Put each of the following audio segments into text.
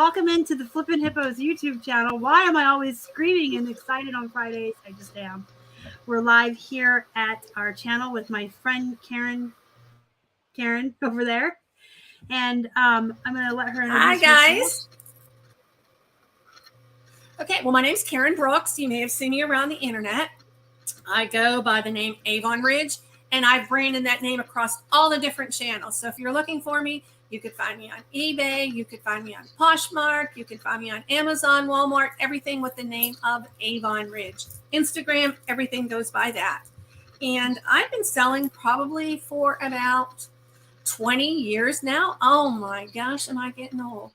welcome into the Flippin Hippos YouTube channel. Why am I always screaming and excited on Fridays? I just am. We're live here at our channel with my friend Karen over there. And I'm going to let her introduce Hi, guys. herself. Okay, well, my name's Karen Brooks. You may have seen me around the internet. I go by the name Avon Ridge, and I've branded that name across all the different channels. So if you're looking for me, you could find me on eBay, you could find me on Poshmark, you could find me on Amazon, Walmart, everything with the name of Avon Ridge. Instagram, everything goes by that. And I've been selling probably for about 20 years now. Oh my gosh, am I getting old?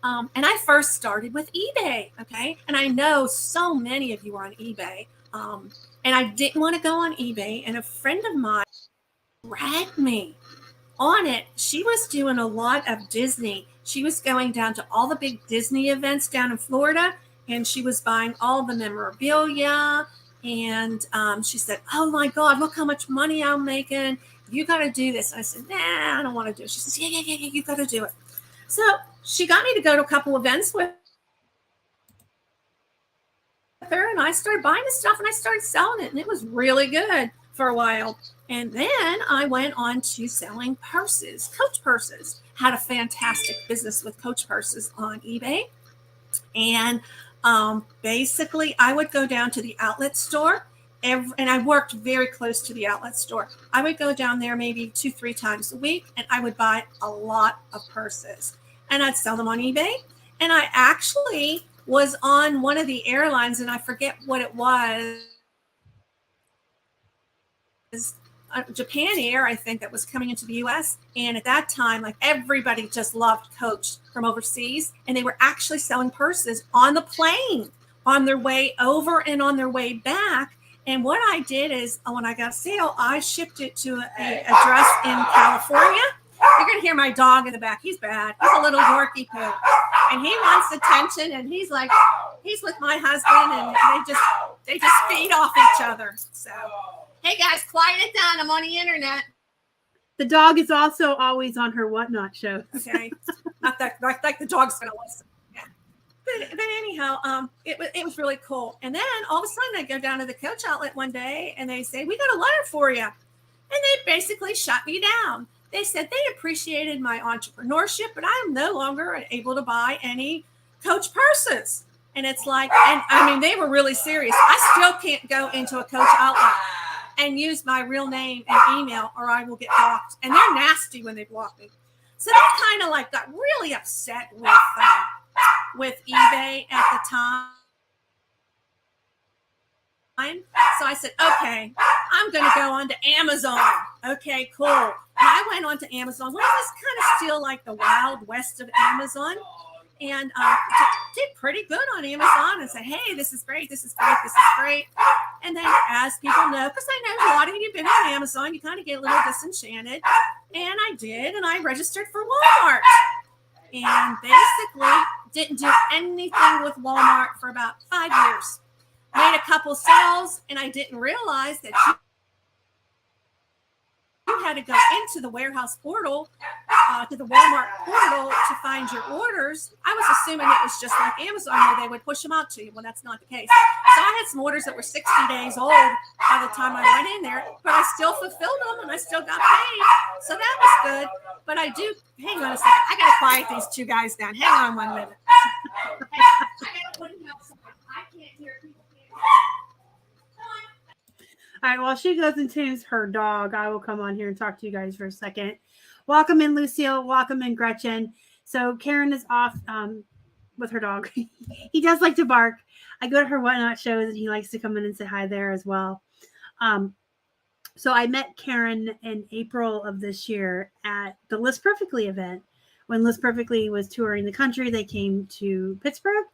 And I first started with eBay, okay? And I know so many of you are on eBay. And I didn't want to go on eBay, and a friend of mine dragged me on it. She was doing a lot of Disney. She was going down to all the big Disney events down in Florida, and she was buying all the memorabilia. And she said, oh my God, look how much money I'm making. You got to do this. And I said, nah, I don't want to do it. She says, yeah, you got to do it. So she got me to go to a couple events with her, and I started buying the stuff and I started selling it, and it was really good for a while. And then I went on to selling purses, Coach purses. Had a fantastic business with Coach purses on eBay. And basically, I would go down to the outlet store, and I worked very close to the outlet store. I would go down there maybe 2-3 times a week, and I would buy a lot of purses. And I'd sell them on eBay. And I actually was on one of the airlines, and I forget what it was. Japan Air, I think, that was coming into the U.S. And at that time, like, everybody just loved Coach from overseas. And they were actually selling purses on the plane on their way over and on their way back. And what I did is, when I got a sale, I shipped it to an address in California. You're going to hear my dog in the back. He's bad. He's a little Yorkie poo. And he wants attention. And he's like, he's with my husband. And they just feed off each other. So, hey, guys, quiet it down. I'm on the internet. The dog is also always on her Whatnot show. Okay. Not like the dog's going to listen. Yeah. But anyhow, it was really cool. And then all of a sudden I go down to the Coach outlet one day and they say, we got a letter for you. And they basically shut me down. They said they appreciated my entrepreneurship, but I'm no longer able to buy any Coach purses. And it's like, and I mean, they were really serious. I still can't go into a Coach outlet and use my real name and email, or I will get blocked. And they're nasty when they block me. So that kind of like got really upset with eBay at the time. So I said, okay, I'm going to go on to Amazon. Okay, cool. And I went on to Amazon, which was kind of still like the Wild West of Amazon. And did pretty good on Amazon and said, hey, this is great. This is great. This is great. And then as people know, because I know a lot of you have been on Amazon, you kind of get a little disenchanted. And I did. And I registered for Walmart. And basically didn't do anything with Walmart for about 5 years. Made a couple sales, and I didn't realize that you had to go into the warehouse portal, to the Walmart portal to find your orders. I was assuming it was just like Amazon where they would push them out to you. Well, that's not the case. So I had some orders that were 60 days old by the time I went in there, but I still fulfilled them and I still got paid. So that was good. But I do, hang on a second. I got to quiet these two guys down. Hang on 1 minute. I can't hear people. All right, while she goes and tames her dog, I will come on here and talk to you guys for a second. Welcome in, Lucille. Welcome in, Gretchen. So Karen is off with her dog. He does like to bark. I go to her Whatnot shows, and he likes to come in and say hi there as well. So I met Karen in April of this year at the List Perfectly event. When List Perfectly was touring the country, they came to Pittsburgh,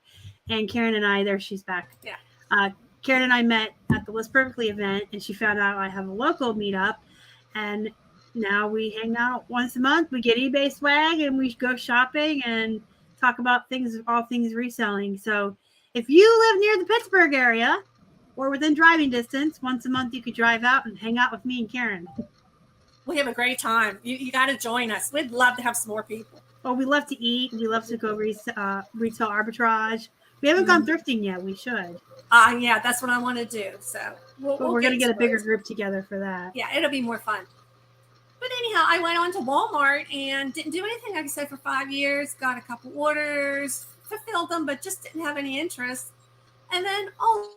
and Karen and I, there she's back. Yeah. Karen and I met at the List Perfectly event, and she found out I have a local meetup, and now we hang out once a month. We get eBay swag, and we go shopping and talk about things, all things reselling. So if you live near the Pittsburgh area or within driving distance, once a month you could drive out and hang out with me and Karen. We have a great time. You got to join us. We'd love to have some more people. Oh, we love to eat. We love to go retail arbitrage. We haven't gone thrifting yet. We should. Yeah, that's what I want to do. So we're going to get a bigger group together for that. Yeah, it'll be more fun. But anyhow, I went on to Walmart and didn't do anything, like I said, for 5 years. Got a couple orders, fulfilled them, but just didn't have any interest. And then all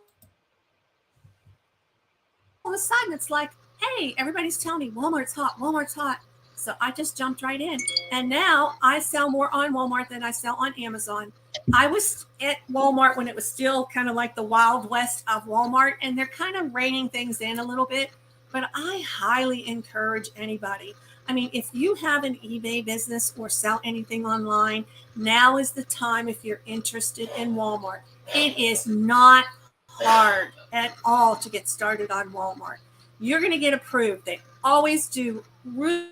of a sudden, it's like, hey, everybody's telling me Walmart's hot, Walmart's hot. So I just jumped right in. And now I sell more on Walmart than I sell on Amazon. I was at Walmart when it was still kind of like the Wild West of Walmart, and they're kind of reining things in a little bit. But I highly encourage anybody. I mean, if you have an eBay business or sell anything online, now is the time if you're interested in Walmart. It is not hard at all to get started on Walmart. You're going to get approved. They always do really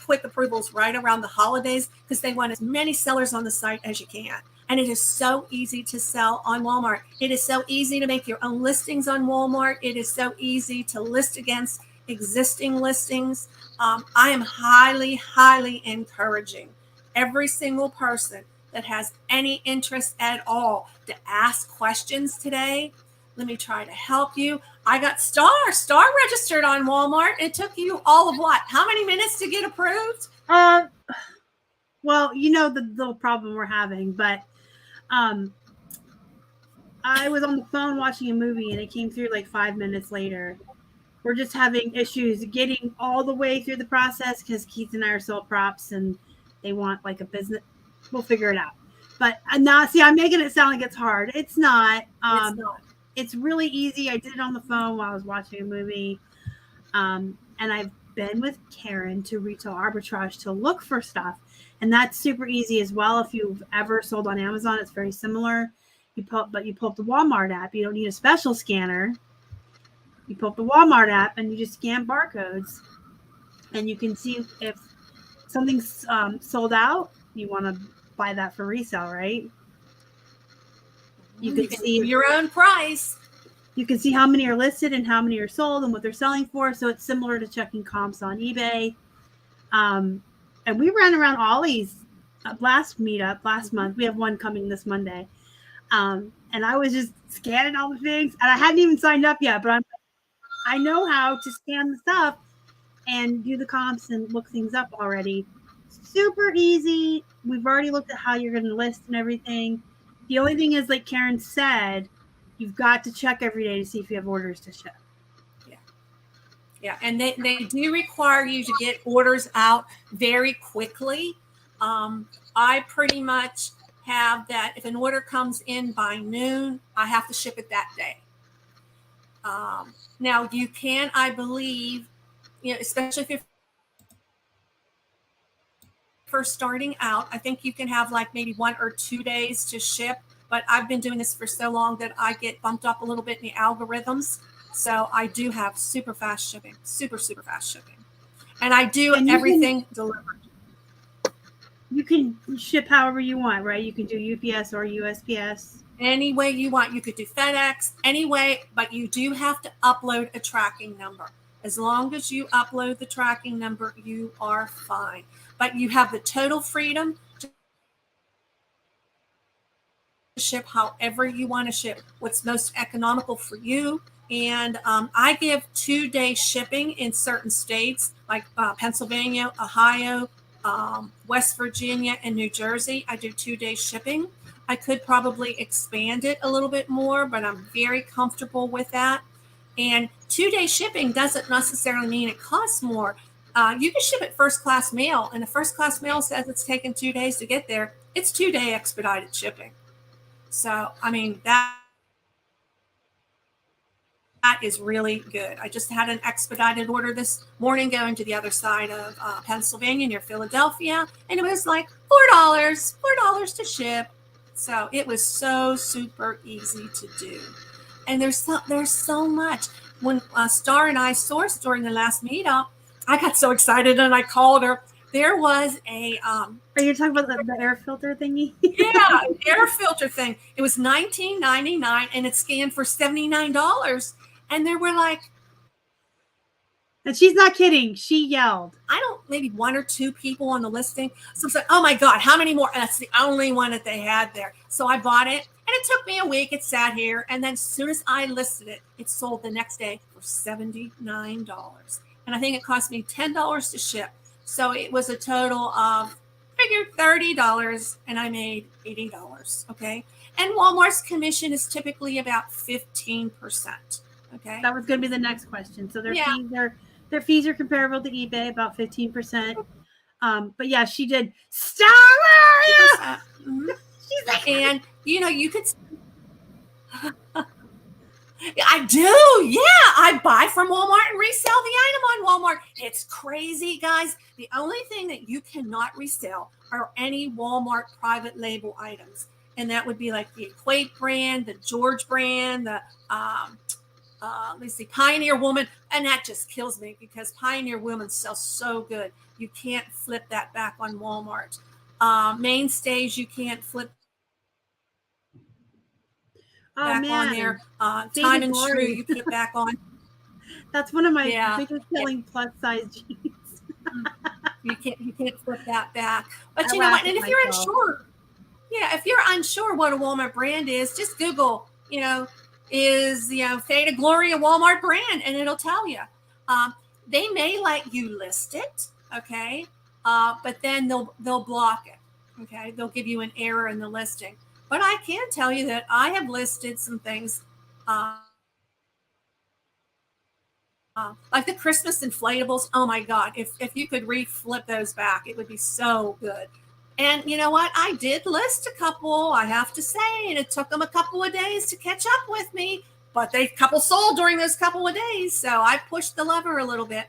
quick approvals right around the holidays because they want as many sellers on the site as you can. And it is so easy to sell on Walmart. It is so easy to make your own listings on Walmart. It is so easy to list against existing listings. I am highly, highly encouraging every single person that has any interest at all to ask questions today. Let me try to help you. I got Star registered on Walmart. It took you all of what? How many minutes to get approved? Well, you know the little problem we're having, but I was on the phone watching a movie and it came through like 5 minutes later. We're just having issues getting all the way through the process because Keith and I are sole props and they want like a business. We'll figure it out. But now, see, I'm making it sound like it's hard. It's not. It's not. It's really easy. I did it on the phone while I was watching a movie. And I've been with Karen to retail arbitrage to look for stuff. And that's super easy as well. If you've ever sold on Amazon, it's very similar. You pull up the Walmart app. You don't need a special scanner. You pull up the Walmart app and you just scan barcodes. And you can see if something's sold out. You want to buy that for resale, right? You can see your own price. You can see how many are listed and how many are sold and what they're selling for. So it's similar to checking comps on eBay. And we ran around Ollie's last month. We have one coming this Monday. And I was just scanning all the things. And I hadn't even signed up yet, but I know how to scan the stuff and do the comps and look things up already. Super easy. We've already looked at how you're going to list and everything. The only thing is, like Karen said, you've got to check every day to see if you have orders to ship. Yeah. And they do require you to get orders out very quickly. I pretty much have that if an order comes in by noon, I have to ship it that day. Now you can, I believe, especially if you're first starting out, I think you can have like maybe 1 or 2 days to ship, but I've been doing this for so long that I get bumped up a little bit in the algorithms. So I do have super fast shipping, super fast shipping. And I do everything delivered. You can ship however you want, right? You can do UPS or USPS. Any way you want. You could do FedEx, any way, but you do have to upload a tracking number. As long as you upload the tracking number, you are fine. But you have the total freedom to ship however you want to ship, what's most economical for you. And I give 2-day shipping in certain states like Pennsylvania, Ohio, West Virginia, and New Jersey. I do 2-day shipping. I could probably expand it a little bit more, but I'm very comfortable with that. And 2-day shipping doesn't necessarily mean it costs more. You can ship it first class mail, and the first class mail says it's taken 2 days to get there. It's 2-day expedited shipping. So, I mean, that is really good. I just had an expedited order this morning going to the other side of Pennsylvania near Philadelphia, and it was like $4 to ship. So it was so super easy to do. And there's so much. When Star and I sourced during the last meetup, I got so excited and I called her. There was a Are you talking about the air filter thingy? Yeah, air filter thing. It was $19.99 and it scanned for $79. And there were like And she's not kidding. She yelled. I don't, maybe 1 or 2 people on the listing. So it's like, oh my God, how many more? And that's the only one that they had there. So I bought it, and it took me a week. It sat here. And then as soon as I listed it, it sold the next day for $79. And I think it cost me $10 to ship. So it was a total of, figure $30, and I made $80. Okay. And Walmart's commission is typically about 15%. Okay. That was going to be the next question. So their fees are comparable to eBay, about 15%. But yeah, she did Star Mario. Mm-hmm. She's like, and you could. I do. Yeah, I buy from Walmart and resell the item on Walmart. It's crazy, guys. The only thing that you cannot resell are any Walmart private label items, and that would be like the Equate brand, the George brand, the let's see, Pioneer Woman, and that just kills me because Pioneer Woman sells so good. You can't flip that back on Walmart. Mainstays, you can't flip back on there. Time and True, you put it back on. That's one of my biggest selling plus size jeans. You can't flip that back. But you know what? And if you're unsure, if you're unsure what a Walmart brand is, just Google, is Fate of Glory a Walmart brand, and it'll tell you. They may let you list it, okay, but then they'll block it, okay. They'll give you an error in the listing. But I can tell you that I have listed some things like the Christmas inflatables. Oh my God, if you could reflip those back, it would be so good. And you know what? I did list a couple, I have to say, and it took them a couple of days to catch up with me, but a couple sold during those couple of days. So I pushed the lever a little bit.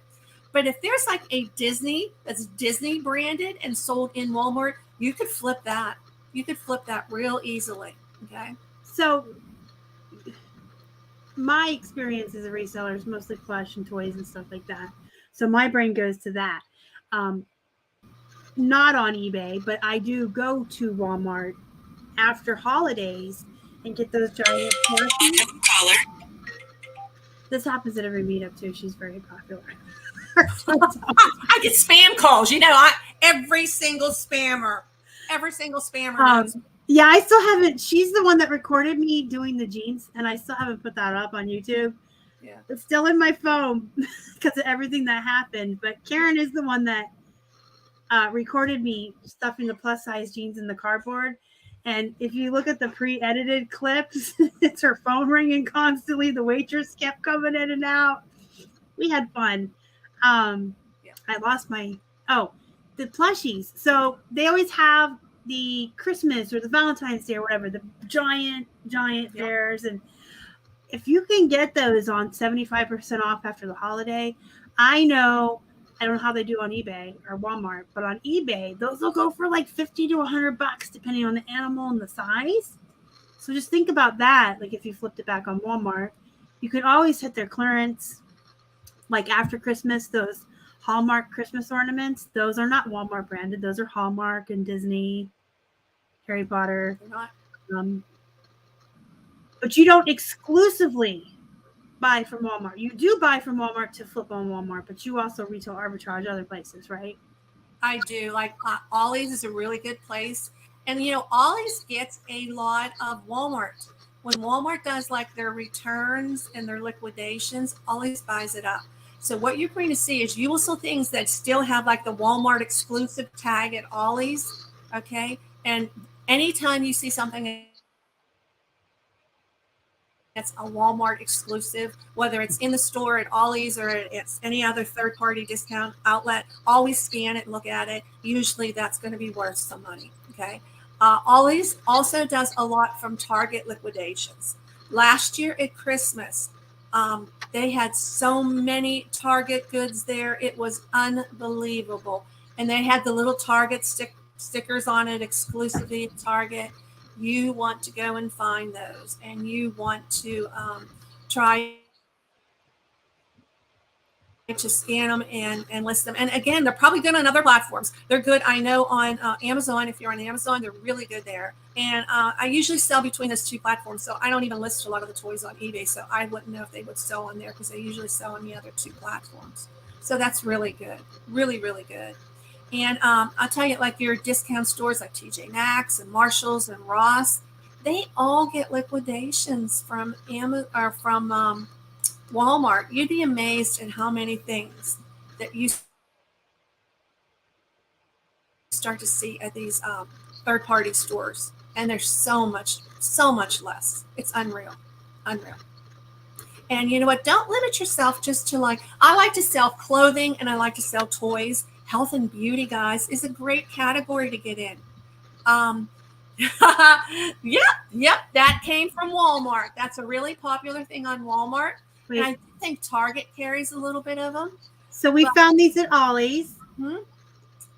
But if there's like a Disney that's Disney branded and sold in Walmart, you could flip that. You could flip that real easily. Okay. So my experience as a reseller is mostly plush and toys and stuff like that. So my brain goes to that. Not on eBay, but I do go to Walmart after holidays and get those giant portions. This happens at every meetup too. She's very popular. I get spam calls. Every single spammer knows. Yeah, I still haven't. She's the one that recorded me doing the jeans, and I still haven't put that up on YouTube. Yeah, it's still in my phone because of everything that happened. But Karen is the one that recorded me stuffing the plus size jeans in the cardboard. And if you look at the pre-edited clips, it's her phone ringing constantly. The waitress kept coming in and out. We had fun. I lost my the plushies. So they always have the Christmas or the Valentine's Day or whatever, the giant fairs. And if you can get those on 75% off after the holiday, I don't know how they do on eBay or Walmart, but on eBay, those will go for like $50 to $100 depending on the animal and the size. So just think about that. Like if you flipped it back on Walmart, you could always hit their clearance. Like after Christmas, those Hallmark Christmas ornaments, those are not Walmart branded. Those are Hallmark and Disney, Harry Potter. But you don't exclusively buy from Walmart. You do buy from Walmart to flip on Walmart, but you also retail arbitrage other places, right? I do. Like Ollie's is a really good place. And, Ollie's gets a lot of Walmart. When Walmart does like their returns and their liquidations, Ollie's buys it up. So what you're going to see is you will see things that still have like the Walmart exclusive tag at Ollie's. Okay. And anytime you see something that's a Walmart exclusive, whether it's in the store at Ollie's or it's any other third-party discount outlet, always scan it, look at it. Usually that's going to be worth some money. Okay. Ollie's also does a lot from Target liquidations. Last year at Christmas, they had so many Target goods there. It was unbelievable. And they had the little Target stickers on it exclusively at Target. You want to go and find those, and you want to try to scan them and list them. And again, they're probably good on other platforms. They're good, I know, on Amazon. If you're on Amazon, they're really good there. And I usually sell between those two platforms, so I don't even list a lot of the toys on eBay, so I wouldn't know if they would sell on there because they usually sell on the other two platforms. So that's really good. Really, really good. And I'll tell you, like your discount stores like TJ Maxx and Marshalls and Ross, they all get liquidations from Amazon or from Walmart. You'd be amazed at how many things that you start to see at these third-party stores, and there's so much less. It's unreal, unreal. And you know what? Don't limit yourself just to like, I like to sell clothing and I like to sell toys. Health and beauty, guys, is a great category to get in. Yep, that came from Walmart. That's a really popular thing on Walmart. Wait. And I think Target carries a little bit of them. So we found these at Ollie's. And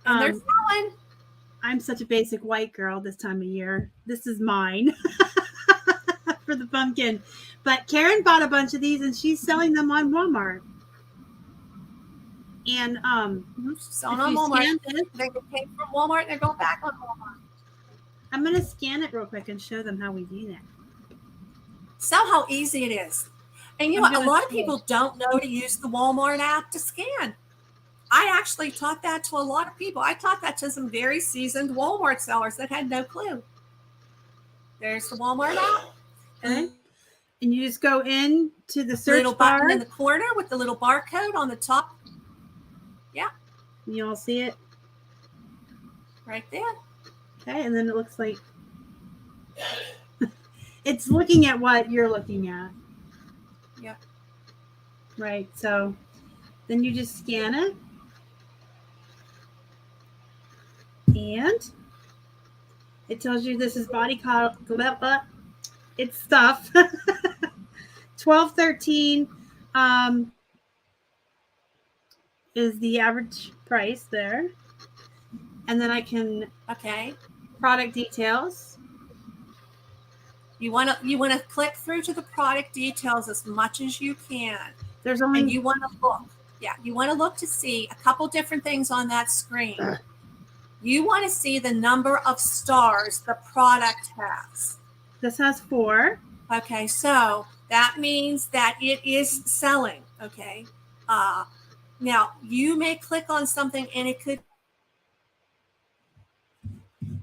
they're selling. I'm such a basic white girl this time of year. This is mine for the pumpkin. But Karen bought a bunch of these and she's selling them on Walmart. And selling on Walmart. They came from Walmart and they're going back on Walmart. I'm going to scan it real quick and show them how we do that. So how easy it is. And you know what? A lot of people don't know to use the Walmart app to scan. I actually taught that to a lot of people. I taught that to some very seasoned Walmart sellers that had no clue. There's the Walmart app. Okay. And you just go in to the search little bar. Button in the corner with the little barcode on the top. Yeah. You all see it? Right there. Okay, and then it looks like it's looking at what you're looking at. Yeah. Right, so then you just scan it. And it tells you this is body color. It's stuff. $12.13 is the average price there. And then I can product details. You want to click through to the product details as much as you can. There's only and you want to look. Yeah, you want to look to see a couple different things on that screen. You want to see the number of stars the product has. This has 4. Okay, so that means that it is selling. Okay. Now you may click on something and it could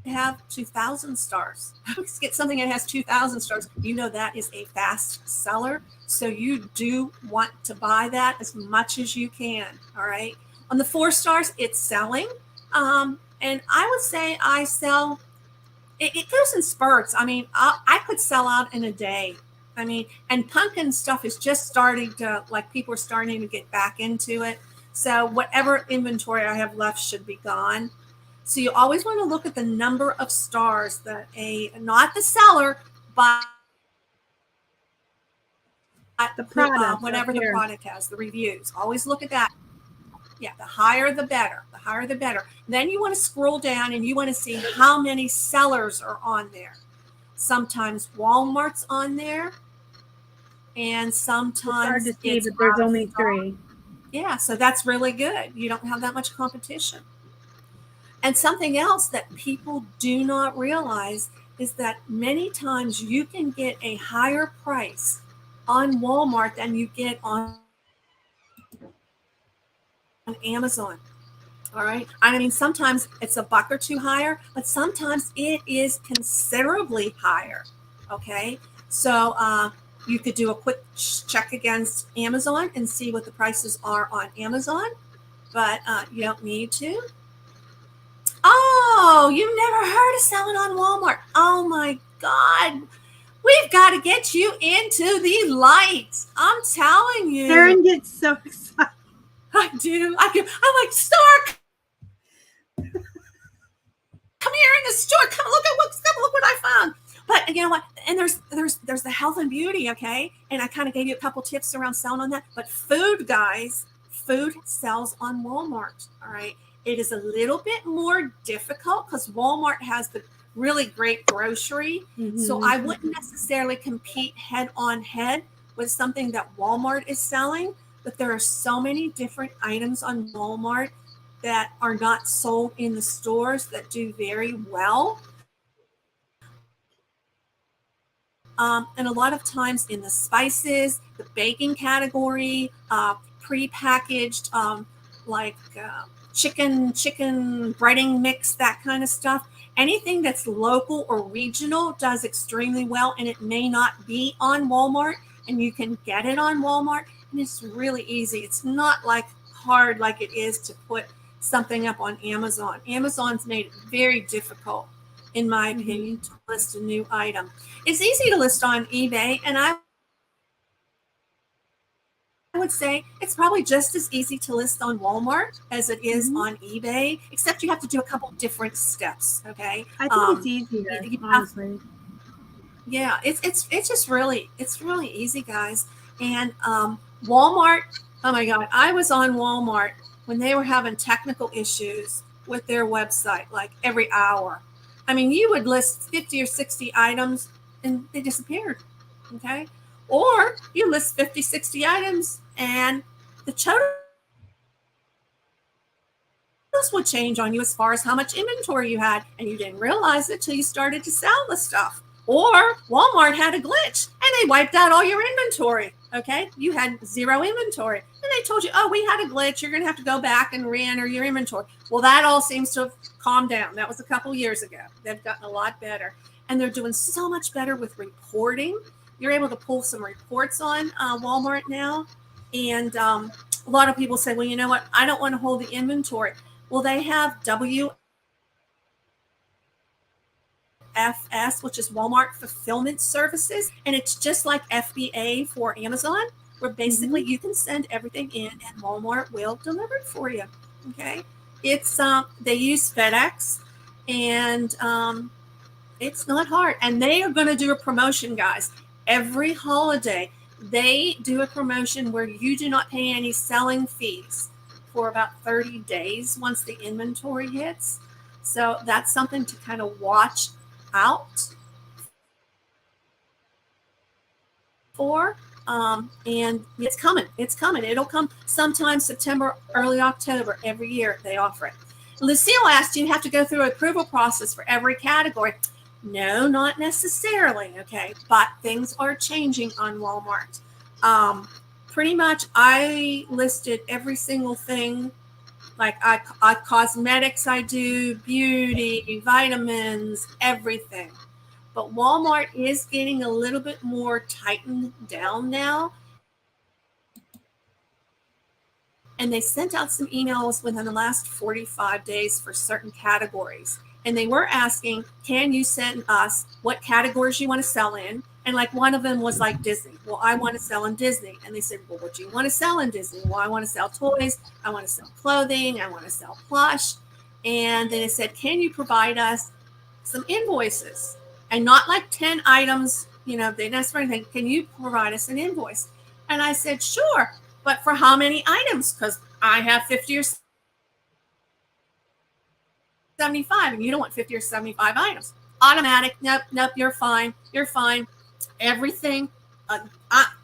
have 2,000 stars. Get something that has 2,000 stars. You know that is a fast seller. So you do want to buy that as much as you can. All right. On the 4 stars, it's selling. And I would say I sell, it goes in spurts. I mean, I could sell out in a day. I mean, and pumpkin stuff is just starting to, like, people are starting to get back into it. So whatever inventory I have left should be gone. So you always want to look at the number of stars that not the seller, but the product, whatever the product has, the reviews. Always look at that. Yeah, the higher the better. The higher the better. Then you want to scroll down and you want to see how many sellers are on there. Sometimes Walmart's on there, and sometimes it's hard to see, but there's only 3. Yeah, so that's really good. You don't have that much competition. And something else that people do not realize is that many times you can get a higher price on Walmart than you get on Amazon. All right. I mean, sometimes it's $1 or $2 higher, but sometimes it is considerably higher. Okay. So you could do a quick check against Amazon and see what the prices are on Amazon, but you don't need to. Oh, you've never heard of selling on Walmart. Oh my God. We've got to get you into the light. I'm telling you. Karen gets so excited. I do. I'm like, Stark. Come here in the store. Come look what I found. But you know what? And there's the health and beauty, okay? And I kind of gave you a couple tips around selling on that. But food, guys, food sells on Walmart. All right. It is a little bit more difficult because Walmart has the really great grocery. Mm-hmm. So I wouldn't necessarily compete head on head with something that Walmart is selling. But there are so many different items on Walmart that are not sold in the stores that do very well. And a lot of times in the spices, the baking category, pre-packaged, like chicken breading mix, that kind of stuff. Anything that's local or regional does extremely well, and it may not be on Walmart, and you can get it on Walmart, and it's really easy. It's not like hard like it is to put something up on Amazon. Amazon's made it very difficult, in my opinion, to list a new item. It's easy to list on eBay, and I would say it's probably just as easy to list on Walmart as it is on eBay, except you have to do a couple different steps. Okay, I think it's easier, honestly. Yeah, it's just really, it's really easy, guys. And Walmart, oh my God, I was on Walmart when they were having technical issues with their website, like every hour. I mean, you would list 50 or 60 items and they disappeared. Okay. Or you list 50, 60 items and the totals would change on you as far as how much inventory you had. And you didn't realize it till you started to sell the stuff. Or Walmart had a glitch and they wiped out all your inventory. Okay. You had zero inventory. And they told you, oh, we had a glitch. You're going to have to go back and re-enter your inventory. Well, that all seems to have calmed down. That was a couple years ago. They've gotten a lot better. And they're doing so much better with reporting. You're able to pull some reports on Walmart now. And a lot of people say, well, you know what? I don't want to hold the inventory. Well, they have WFS, which is Walmart Fulfillment Services. And it's just like FBA for Amazon, where basically you can send everything in and Walmart will deliver it for you. Okay. It's, they use FedEx and it's not hard. And they are going to do a promotion, guys. Every holiday, they do a promotion where you do not pay any selling fees for about 30 days once the inventory hits. So that's something to kind of watch out for. And it's coming. It's coming. It'll come sometime September, early October. Every year they offer it. Lucille asked, do you have to go through an approval process for every category? No, not necessarily. Okay. But things are changing on Walmart. Pretty much I listed every single thing. Like I cosmetics, I do beauty, vitamins, everything. But Walmart is getting a little bit more tightened down now. And they sent out some emails within the last 45 days for certain categories. And they were asking, can you send us what categories you want to sell in? And like one of them was like Disney. Well, I want to sell in Disney. And they said, well, what do you want to sell in Disney? Well, I want to sell toys. I want to sell clothing. I want to sell plush. And then it said, can you provide us some invoices? And not like 10 items, you know, they didn't ask for anything. Can you provide us an invoice? And I said, sure. But for how many items? Because I have 50 or 75 and you don't want 50 or 75 items. Automatic. Nope, you're fine. You're fine. Everything.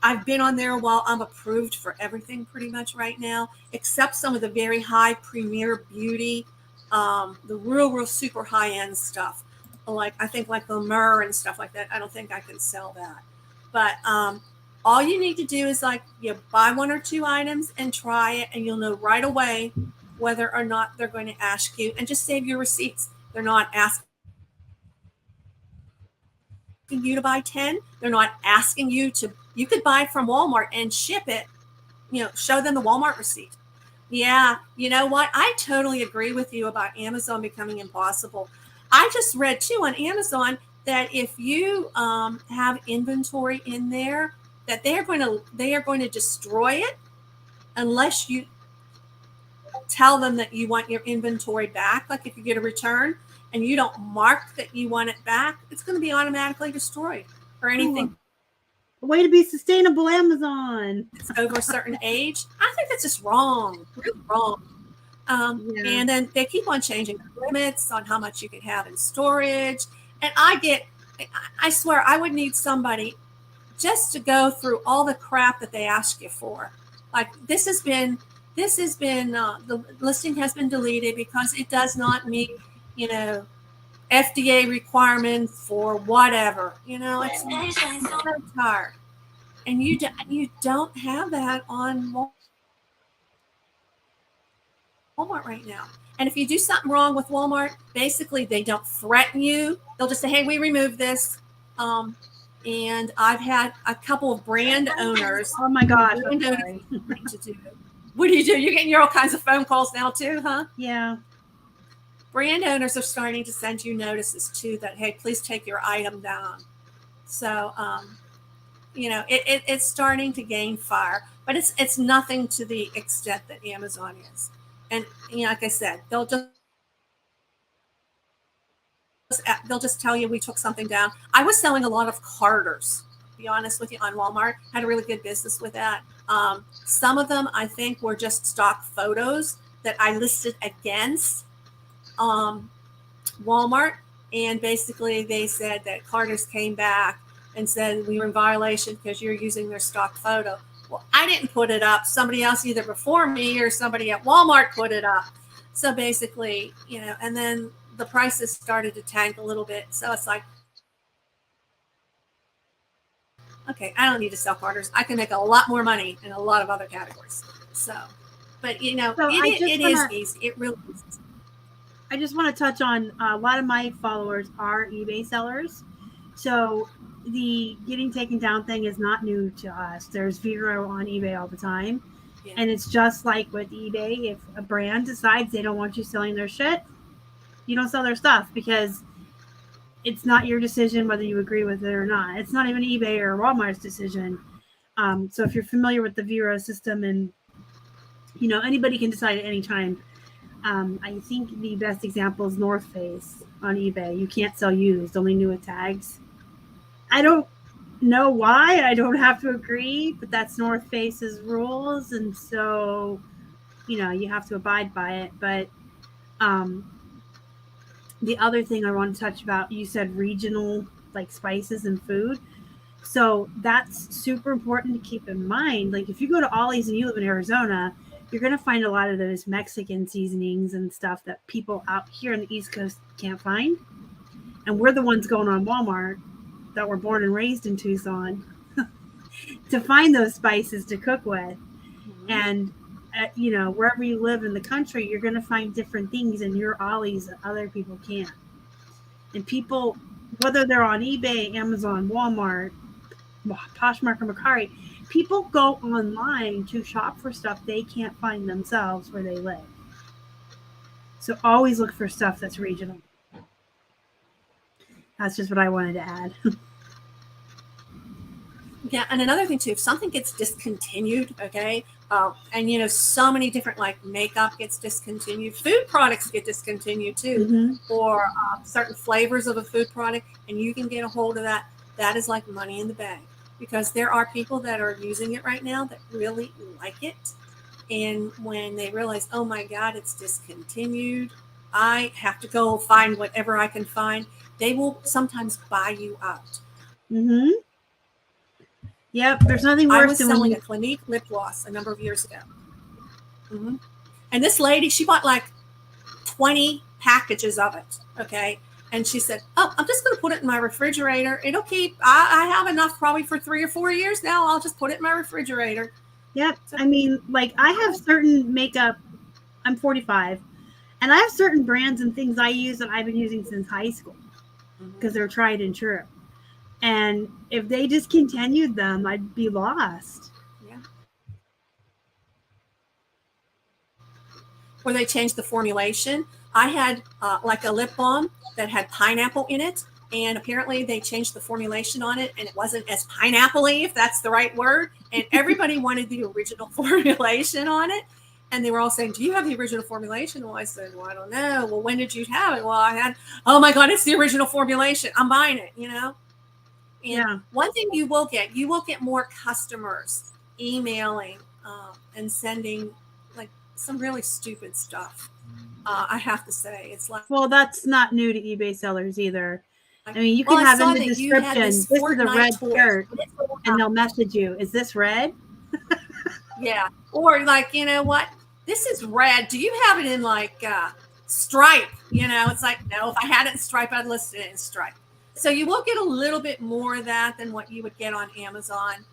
I've been on there a while. I'm approved for everything pretty much right now, except some of the very high premier beauty, the real super high end stuff. Like I think like the myrrh and stuff like that. I don't think I can sell that. But all you need to do is like you buy one or two items and try it, and you'll know right away whether or not they're going to ask you, and just save your receipts. They're not asking you to buy 10. They're not asking you to, you could buy from Walmart and ship it, you know, show them the Walmart receipt. Yeah. You know what? I totally agree with you about Amazon becoming impossible. I just read too on Amazon that if you have inventory in there, that they are going to destroy it unless you tell them that you want your inventory back. Like if you get a return and you don't mark that you want it back, it's going to be automatically destroyed or anything. Way to be sustainable, Amazon. It's over a certain age. I think that's just wrong. Really wrong. And then they keep on changing the limits on how much you can have in storage. And I swear I would need somebody just to go through all the crap that they ask you for. Like this has been the listing has been deleted because it does not meet, you know, FDA requirements for whatever, you know, it's so, so tired. And you don't have that on Walmart right now. And if you do something wrong with Walmart, basically they don't threaten you. They'll just say, hey, we removed this. And I've had a couple of brand owners. Oh my gosh. Brand owners to do. What do? You're getting all kinds of phone calls now too, huh? Yeah. Brand owners are starting to send you notices too that, hey, please take your item down. So, it's starting to gain fire, but it's nothing to the extent that Amazon is. And like I said, they'll just tell you we took something down. I was selling a lot of carders, to be honest with you, on Walmart. Had a really good business with that. Some of them I think were just stock photos that I listed against Walmart, and basically they said that carders came back and said we were in violation because you're using their stock photo. Well, I didn't put it up. Somebody else either before me or somebody at Walmart put it up. So basically, and then the prices started to tank a little bit. So it's like, okay, I don't need to sell carders. I can make a lot more money in a lot of other categories. So, but it is easy. It really is. I just want to touch on a lot of my followers are eBay sellers. So the getting taken down thing is not new to us. There's Vero on eBay all the time. Yeah. And it's just like with eBay. If a brand decides they don't want you selling their shit, you don't sell their stuff because it's not your decision whether you agree with it or not. It's not even eBay or Walmart's decision. So if you're familiar with the Vero system and, anybody can decide at any time. I think the best example is North Face on eBay. You can't sell used, only new with tags. I don't know why. I don't have to agree, but that's North Face's rules. And so, you have to abide by it. But the other thing I want to touch about, you said regional, like spices and food. So that's super important to keep in mind. Like if you go to Ollie's and you live in Arizona, you're going to find a lot of those Mexican seasonings and stuff that people out here on the East Coast can't find. And we're the ones going on Walmart that were born and raised in Tucson to find those spices to cook with. Mm-hmm. And, wherever you live in the country, you're going to find different things in your Ollie's that other people can't. And people, whether they're on eBay, Amazon, Walmart, Poshmark, or Mercari, people go online to shop for stuff they can't find themselves where they live. So always look for stuff that's regional. That's just what I wanted to add. Yeah, and another thing too, if something gets discontinued, okay, and so many different like makeup gets discontinued, food products get discontinued too, mm-hmm. or certain flavors of a food product, and you can get a hold of that. That is like money in the bag. Because there are people that are using it right now that really like it. And when they realize, oh my God, it's discontinued, I have to go find whatever I can find, they will sometimes buy you out. Mm-hmm. Yep, there's nothing worse. I was selling a Clinique lip gloss a number of years ago. Mm-hmm. And this lady, she bought like 20 packages of it, okay? And she said, oh, I'm just going to put it in my refrigerator. It'll keep, I have enough probably for 3 or 4 years now. I'll just put it in my refrigerator. Yep. So, I mean, like I have certain makeup, I'm 45, and I have certain brands and things I use that I've been using since high school because they're tried and true. And if they discontinued them, I'd be lost. Yeah. Or they changed the formulation. I had like a lip balm that had pineapple in it, and apparently they changed the formulation on it, and it wasn't as pineapple-y, if that's the right word, and everybody wanted the original formulation on it, and they were all saying, do you have the original formulation? Well, I said, well, I don't know. Well, when did you have it? Well, I had, oh my God, it's the original formulation. I'm buying it, And yeah. One thing you will get more customers emailing and sending like some really stupid stuff. I have to say, it's like, well, that's not new to eBay sellers either. I mean, you can have in the description, this is a red shirt, and they'll message you, is this red? Yeah. Or like, you know what? This is red. Do you have it in like stripe? It's like, no, if I had it in stripe, I'd list it in stripe. So you will get a little bit more of that than what you would get on Amazon.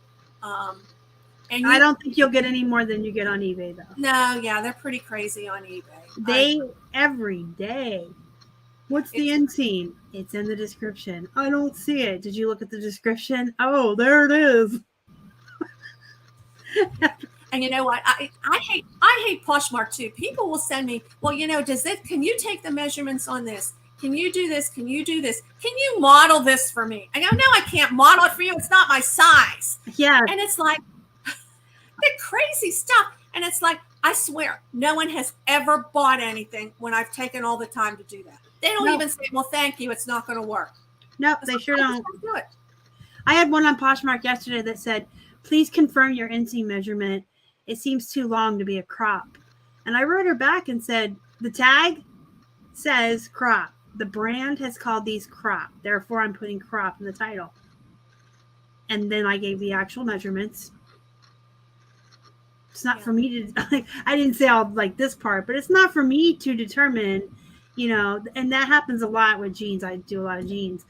And I don't think you'll get any more than you get on eBay, though. No, yeah, they're pretty crazy on eBay. Every day. What's the end scene? It's in the description. I don't see it. Did you look at the description? Oh, there it is. And you know what? I hate Poshmark too. People will send me, well, can you take the measurements on this? Can you do this? Can you do this? Can you model this for me? I go, no, I can't model it for you. It's not my size. Yeah. And it's like, the crazy stuff. And it's like, I swear, no one has ever bought anything when I've taken all the time to do that. They don't even say, well, thank you. It's not going to work. No, they sure don't. Do it. I had one on Poshmark yesterday that said, please confirm your inseam measurement. It seems too long to be a crop. And I wrote her back and said, the tag says crop. The brand has called these crop. Therefore, I'm putting crop in the title. And then I gave the actual measurements. It's not for me to, I didn't say all like this part, but it's not for me to determine, and that happens a lot with jeans. I do a lot of jeans.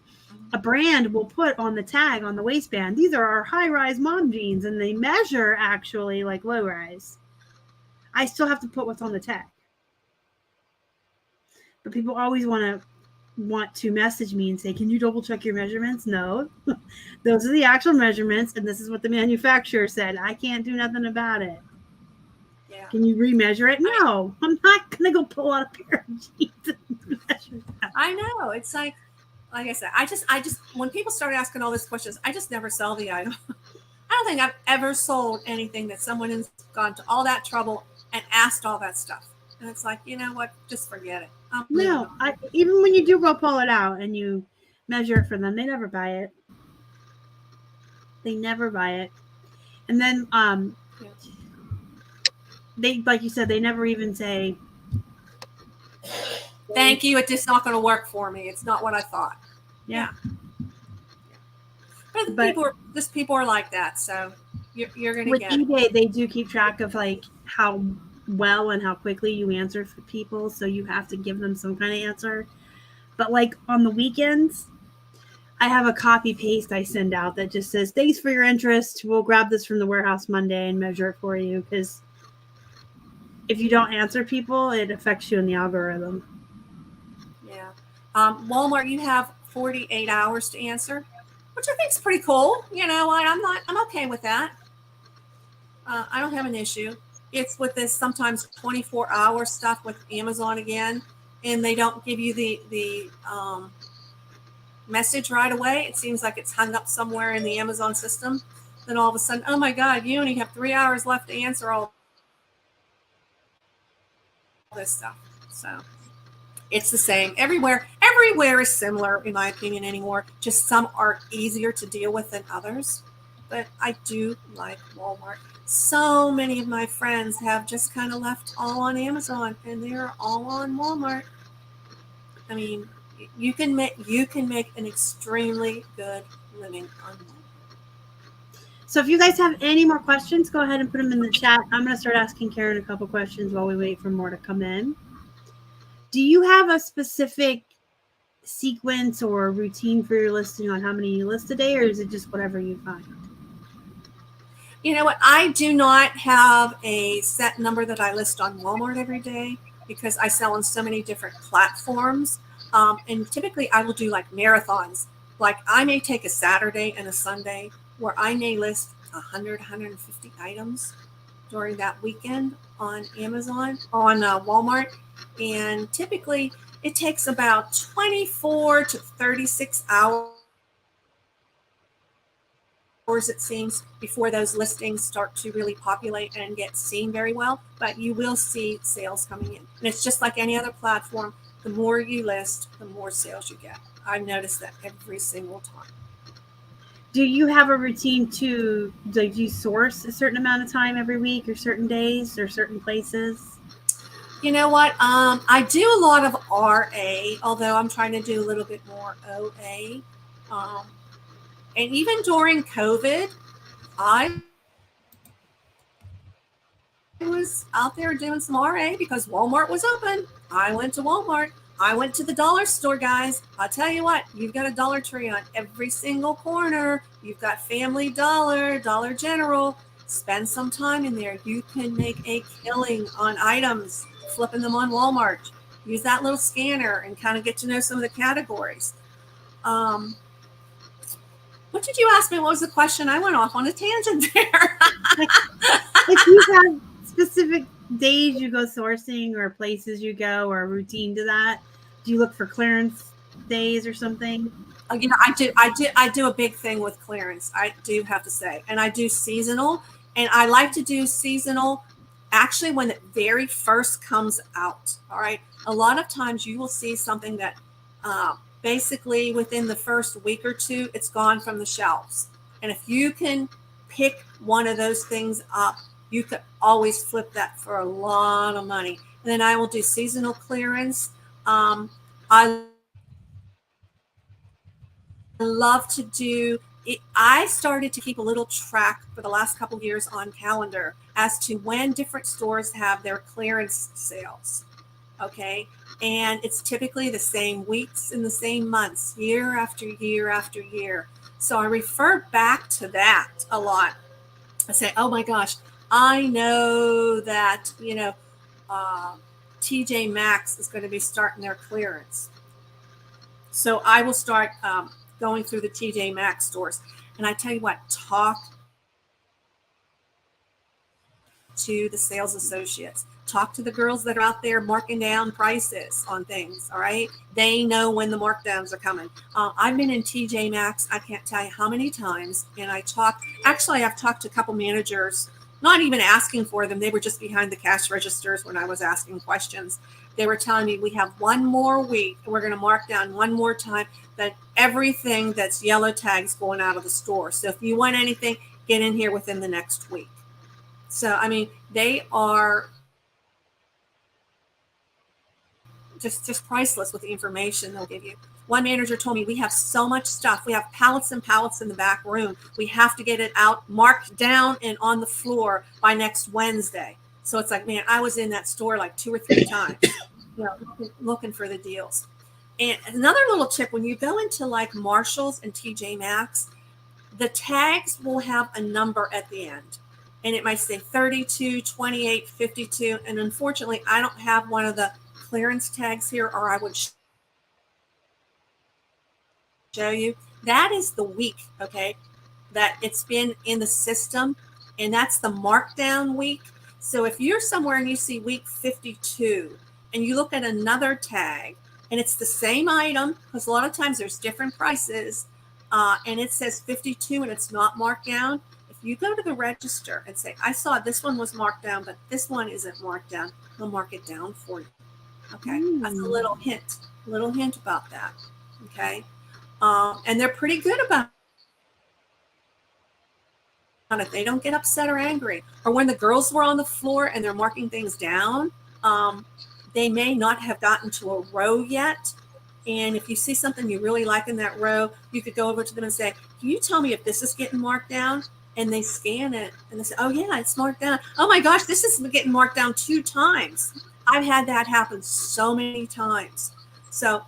A brand will put on the tag on the waistband, these are our high-rise mom jeans, and they measure actually like low-rise. I still have to put what's on the tag. But people always want to message me and say, can you double check your measurements? No. Those are the actual measurements, and this is what the manufacturer said. I can't do nothing about it. Yeah. Can you remeasure it? No. I'm not going to go pull out a pair of jeans and measure that. I know. It's like I said, I just when people start asking all these questions, I just never sell the item. I don't think I've ever sold anything that someone has gone to all that trouble and asked all that stuff. And it's like, you know what? Just forget it. No, even when you do go pull it out and you measure it for them, they never buy it. They never buy it. And then they, like you said, they never even say, thank you, it's just not going to work for me. It's not what I thought. Yeah. But people are like that, so you're going to get with eBay, they do keep track of like how well and how quickly you answer for people, so you have to give them some kind of answer. But like on the weekends, I have a copy paste I send out that just says, thanks for your interest, we'll grab this from the warehouse Monday and measure it for you, because if you don't answer people, it affects you in the algorithm. Yeah. Walmart, you have 48 hours to answer, which I think is pretty cool. I'm okay with that. I don't have an issue. It's with this sometimes 24-hour stuff with Amazon again, and they don't give you the message right away. It seems like it's hung up somewhere in the Amazon system. Then all of a sudden, oh my God, you only have 3 hours left to answer all this stuff. So it's the same everywhere. Everywhere is similar, in my opinion, anymore. Just some are easier to deal with than others. But I do like Walmart. So many of my friends have just kind of left all on Amazon, and they're all on Walmart. I mean, you can make an extremely good living on Walmart. So if you guys have any more questions, go ahead and put them in the chat. I'm going to start asking Karen a couple questions while we wait for more to come in. Do you have a specific sequence or routine for your listing on how many you list a day, or is it just whatever you find? You know what? I do not have a set number that I list on Walmart every day because I sell on so many different platforms. And typically I will do like marathons. Like I may take a Saturday and a Sunday where I may list 100, 150 items during that weekend on Amazon, on Walmart. And typically it takes about 24 to 36 hours, it seems, before those listings start to really populate and get seen very well. But you will see sales coming in. And it's just like any other platform. The more you list, the more sales you get. I've noticed that every single time. Do you have a routine to, do you source a certain amount of time every week or certain days or certain places? You know what? I do a lot of RA, although I'm trying to do a little bit more OA. And even during COVID, I was out there doing some RA because Walmart was open. I went to Walmart. I went to the dollar store, guys. I'll tell you what, you've got a Dollar Tree on every single corner. You've got Family Dollar, Dollar General. spend some time in there. You can make a killing on items, flipping them on Walmart. Use that little scanner and kind of get to know some of the categories. What did you ask me? What was the question? I went off on a tangent there. If you have specific days you go sourcing or places you go or a routine to that, do you look for clearance days or something? You know, I do a big thing with clearance. I do have to say, and I do seasonal, and I like to do seasonal actually when it very first comes out. All right. A lot of times you will see something that basically within the first week or two, it's gone from the shelves. And if you can pick one of those things up, you could always flip that for a lot of money. And then I will do seasonal clearance. I love to do it. I started to keep a little track for the last couple of years on calendar as to when different stores have their clearance sales. Okay. And it's typically the same weeks and the same months, year after year after year. So I refer back to that a lot. I say, oh my gosh, I know that, you know, TJ Maxx is going to be starting their clearance. So I will start going through the TJ Maxx stores. And I tell you what, talk to the sales associates. Talk to the girls that are out there marking down prices on things, all right? They know when the markdowns are coming. I've been in TJ Maxx, I can't tell you how many times, and I've talked to a couple managers, not even asking for them. They were just behind the cash registers when I was asking questions. They were telling me, we have one more week, and we're going to mark down one more time that everything that's yellow tags going out of the store. So if you want anything, get in here within the next week. So, I mean, they are just priceless with the information they'll give you. One manager told me, we have so much stuff. We have pallets and pallets in the back room. We have to get it out, marked down and on the floor by next Wednesday. So it's like, man, I was in that store like 2 or 3 times, you know, looking for the deals. And another little tip, when you go into like Marshalls and TJ Maxx, the tags will have a number at the end. And it might say 32, 28, 52. And unfortunately, I don't have one of the clearance tags here, or I would show you. That is the week, okay, that it's been in the system, and that's the markdown week. So if you're somewhere and you see week 52 and you look at another tag and it's the same item, because a lot of times there's different prices, and it says 52 and it's not marked down, if you go to the register and say, I saw this one was marked down, but this one isn't marked down, they'll mark it down for you. Okay, that's a little hint about that. Okay, and they're pretty good about it. They don't get upset or angry. Or when the girls were on the floor and they're marking things down, they may not have gotten to a row yet. And if you see something you really like in that row, you could go over to them and say, can you tell me if this is getting marked down? And they scan it and they say, oh yeah, it's marked down. Oh my gosh, this is getting marked down 2 times. I've had that happen so many times. So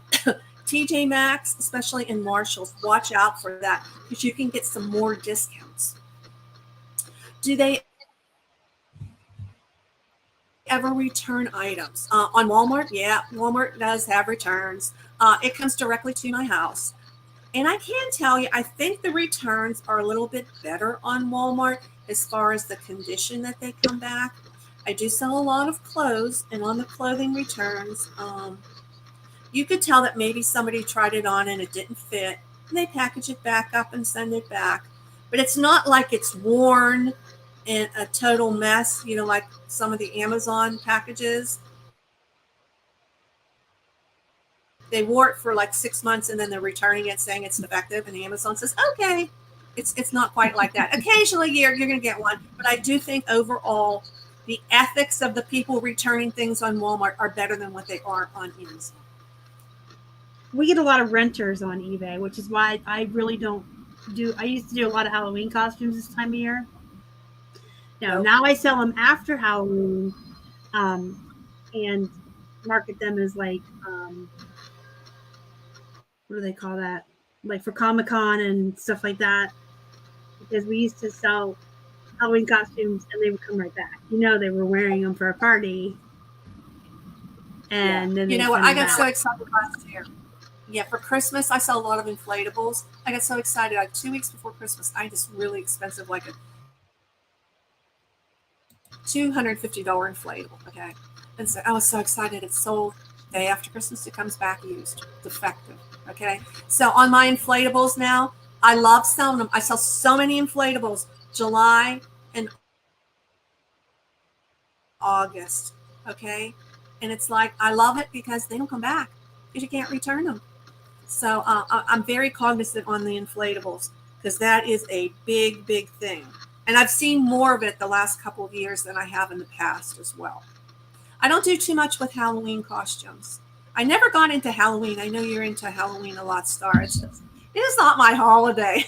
TJ Maxx, especially in Marshalls, watch out for that because you can get some more discounts. Do they ever return items? On Walmart? Yeah, Walmart does have returns. It comes directly to my house. And I can tell you, I think the returns are a little bit better on Walmart as far as the condition that they come back. I do sell a lot of clothes, and on the clothing returns, you could tell that maybe somebody tried it on and it didn't fit, and they package it back up and send it back. But it's not like it's worn and a total mess, you know, like some of the Amazon packages. They wore it for like 6 months and then they're returning it saying it's defective, and Amazon says, okay, it's not quite like that. Occasionally you're going to get one, but I do think overall the ethics of the people returning things on Walmart are better than what they are on Amazon. We get a lot of renters on eBay, which is why I really don't do. I used to do a lot of Halloween costumes this time of year. Now I sell them after Halloween, and market them as like, what do they call that? Like for Comic-Con and stuff like that. Because we used to sell Halloween costumes, and they would come right back. You know, they were wearing them for a party, and then you they know what? send I them got back. so excited last year. Yeah, for Christmas, I saw a lot of inflatables. I got so excited. Like 2 weeks before Christmas, I had this really expensive, like a $250 inflatable. Okay. And so I was so excited. It's sold day after Christmas. It comes back used, defective. Okay. So on my inflatables now, I love selling them. I sell so many inflatables July and August. Okay. And it's like, I love it because they don't come back because you can't return them. So I'm very cognizant on the inflatables because that is a big, big thing. And I've seen more of it the last couple of years than I have in the past as well. I don't do too much with Halloween costumes. I never got into Halloween. I know you're into Halloween a lot, Star. It is not my holiday.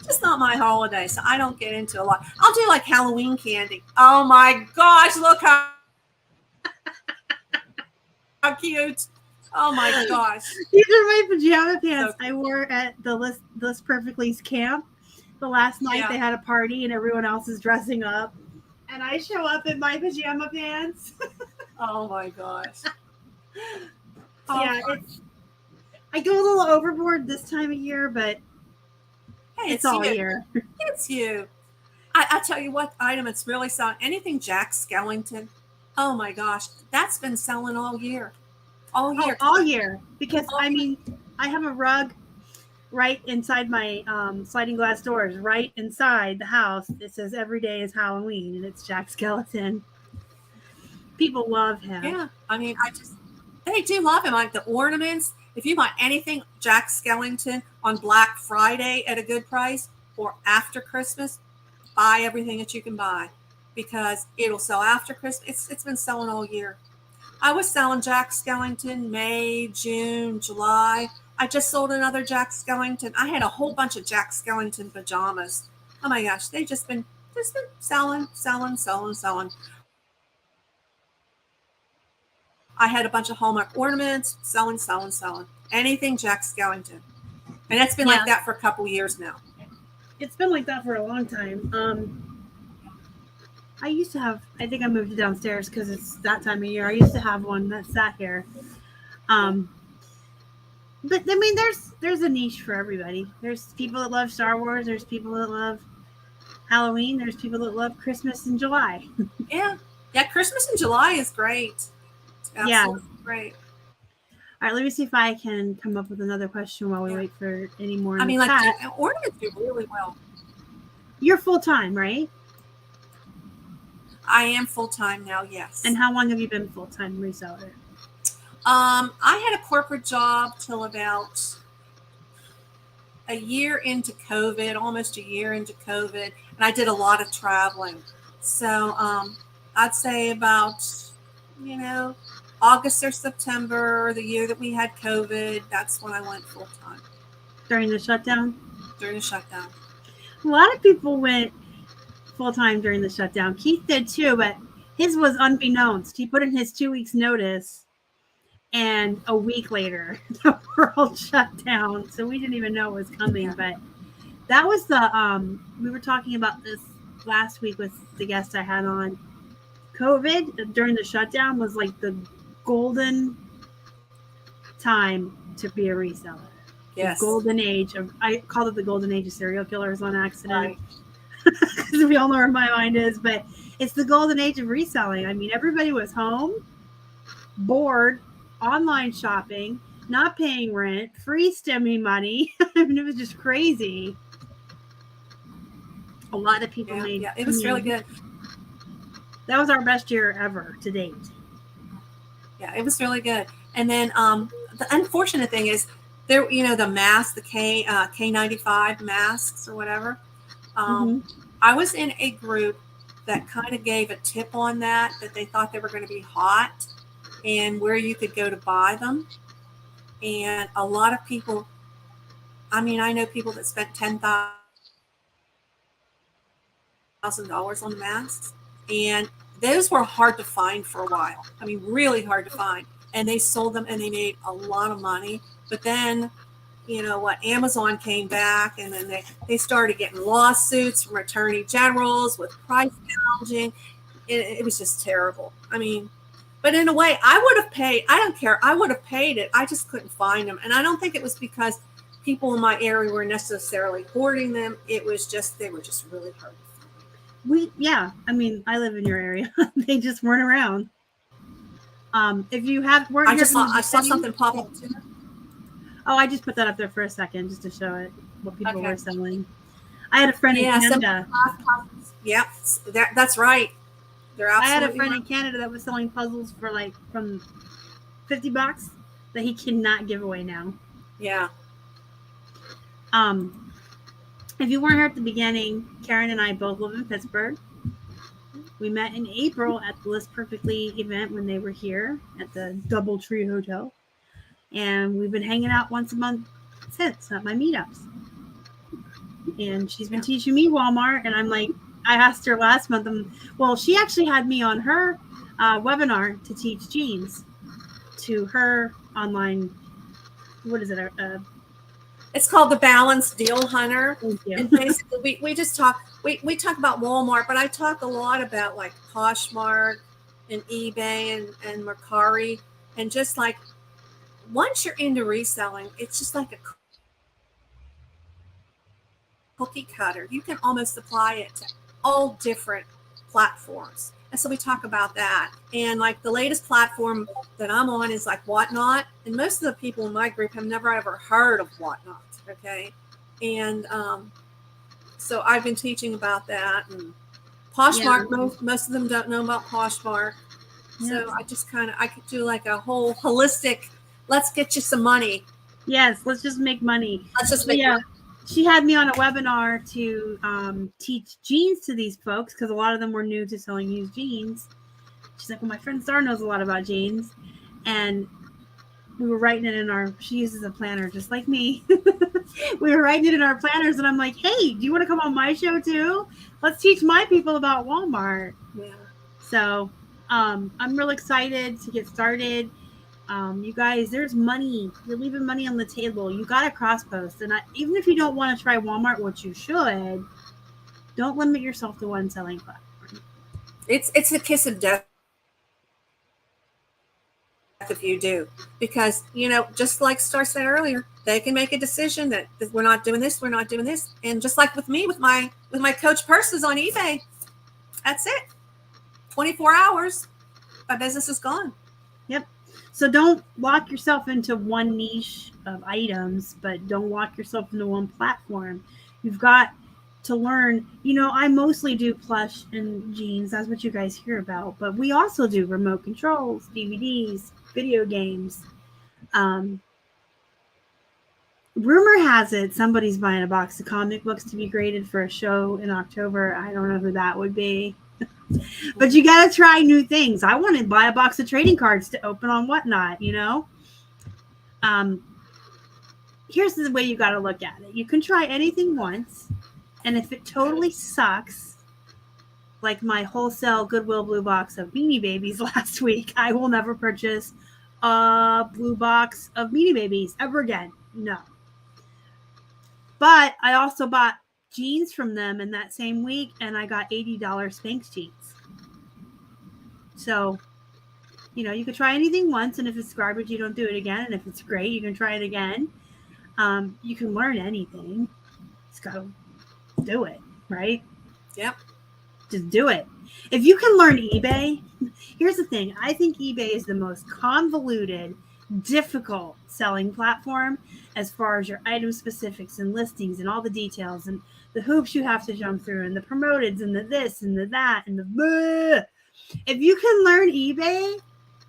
Just not my holiday. So I don't get into a lot. I'll do like Halloween candy. Oh my gosh, look how cute. Oh my gosh. These are my pajama pants So I wore at the List Perfectly's camp. The last night Yeah. they had a party and everyone else is dressing up. And I show up in my pajama pants. Oh my gosh. Yeah, I go a little overboard this time of year, but Hey, it's all you. year. It's you. I tell you what item it's really selling. Anything Jack Skellington. Oh my gosh. That's been selling all year. All year. All year. Because, All I year. mean, I have a rug right inside my sliding glass doors, right inside the house. It says every day is Halloween, and it's Jack Skellington. People love him. Yeah. I mean, they do love him. Like the ornaments. If you buy anything Jack Skellington on Black Friday at a good price or after Christmas, buy everything that you can buy because it'll sell after Christmas. It's been selling all year. I was selling Jack Skellington May, June, July. I just sold another Jack Skellington. I had a whole bunch of Jack Skellington pajamas. Oh my gosh, they just been selling. I had a bunch of Hallmark ornaments, selling. Anything Jack Skellington. And it's been like that for a couple years now. It's been like that for a long time. I used to have, I think I moved it downstairs because it's that time of year. I used to have one that sat here. But I mean, there's a niche for everybody. There's people that love Star Wars. There's people that love Halloween. There's people that love Christmas in July. Yeah. Christmas in July is great. Absolutely great. All right, let me see if I can come up with another question while we wait for any more. I mean, like the ornaments do really well. You're full time, right? I am full time now, yes. And how long have you been full time reseller? I had a corporate job till about a year into COVID, almost a year into COVID, and I did a lot of traveling. So I'd say about, August or September, the year that we had COVID, that's when I went full time. During the shutdown? During the shutdown. A lot of people went full time during the shutdown. Keith did too, but his was unbeknownst. He put in his 2 weeks notice, and a week later, the world shut down. So we didn't even know it was coming. But that was we were talking about this last week with the guest I had on. COVID during the shutdown was like the golden time to be a reseller. Yes. The golden age of, I called it the golden age of serial killers on accident. Because we all know where my mind is, but it's the golden age of reselling. I mean, everybody was home, bored, online shopping, not paying rent, free stimming money. I mean, it was just crazy. A lot of people made. Yeah, it was really good. That was our best year ever to date. Yeah, it was really good. And then the unfortunate thing is there, the masks, the K95 masks or whatever. I was in a group that kind of gave a tip on that they thought they were going to be hot and where you could go to buy them. And a lot of people, I know people that spent $10,000 on the masks, and those were hard to find for a while. I mean, really hard to find. And they sold them and they made a lot of money. But then you know what, Amazon came back, and then they started getting lawsuits from attorney generals with price gouging. It was just terrible. I mean, but in a way, I would have paid. I don't care. I would have paid it. I just couldn't find them. And I don't think it was because people in my area were necessarily hoarding them. It was just, they were just really hard to find. Yeah. I mean, I live in your area. They just weren't around. If you weren't I saw something pop up too. Oh, I just put that up there for a second just to show it what people were selling. I had a friend in Canada. Yeah, that's right. I had a friend in Canada that was selling puzzles for like from $50 that he cannot give away now. Yeah. If you weren't here at the beginning, Karen and I both live in Pittsburgh. We met in April at the List Perfectly event when they were here at the Doubletree Hotel. And we've been hanging out once a month since at my meetups. And she's been teaching me Walmart. And I'm like, I asked her last month, she actually had me on her webinar to teach jeans to her online. What is it? It's called the Balanced Deal Hunter. And basically, we just talk. We talk about Walmart, but I talk a lot about like Poshmark and eBay and Mercari, and just like once you're into reselling, it's just like a cookie cutter. You can almost apply it to all different platforms. And so we talk about that. And like the latest platform that I'm on is like Whatnot. And most of the people in my group have never ever heard of Whatnot. Okay. And so I've been teaching about that. And Poshmark, most of them don't know about Poshmark. So I just I could do like a whole holistic, let's get you some money. Yes, let's just make money. Let's just make money. She had me on a webinar to teach jeans to these folks because a lot of them were new to selling used jeans. She's like, well, my friend Star knows a lot about jeans. And we were writing it she uses a planner just like me. We were writing it in our planners. And I'm like, hey, do you want to come on my show too? Let's teach my people about Walmart. Yeah. So I'm real excited to get started. You guys, there's money. You're leaving money on the table. You got to crosspost. And even if you don't want to try Walmart, which you should, don't limit yourself to one selling platform. It's a kiss of death if you do. Because, just like Star said earlier, they can make a decision that we're not doing this, we're not doing this. And just like with me, with my Coach purses on eBay, that's it. 24 hours, my business is gone. Yep. So don't lock yourself into one niche of items, but don't lock yourself into one platform. You've got to learn. I mostly do plush and jeans. That's what you guys hear about. But we also do remote controls, DVDs, video games. Rumor has it somebody's buying a box of comic books to be graded for a show in October. I don't know who that would be. But you got to try new things. I want to buy a box of trading cards to open on Whatnot, Here's the way you got to look at it. You can try anything once, and if it totally sucks, like my wholesale Goodwill blue box of Beanie Babies last week, I will never purchase a blue box of Beanie Babies ever again. No. But I also bought jeans from them in that same week, and I got $80 Spanx jeans. So, you could try anything once, and if it's garbage, you don't do it again. And if it's great, you can try it again. You can learn anything. Just gotta do it, right? Yep. Just do it. If you can learn eBay, here's the thing. I think eBay is the most convoluted, difficult selling platform as far as your item specifics and listings and all the details and the hoops you have to jump through and the promoteds and the this and the that and the blah. If you can learn eBay,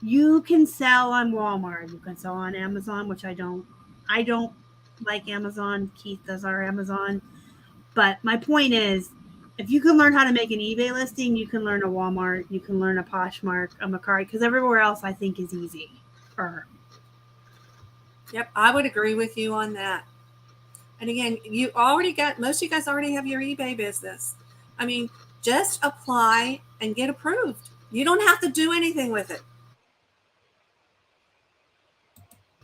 you can sell on Walmart. You can sell on Amazon, which I don't like Amazon. Keith does our Amazon. But my point is, if you can learn how to make an eBay listing, you can learn a Walmart, you can learn a Poshmark, a Mercari, because everywhere else I think is easy. Yep, I would agree with you on that. And again, most of you guys already have your eBay business. I mean, just apply and get approved. You don't have to do anything with it.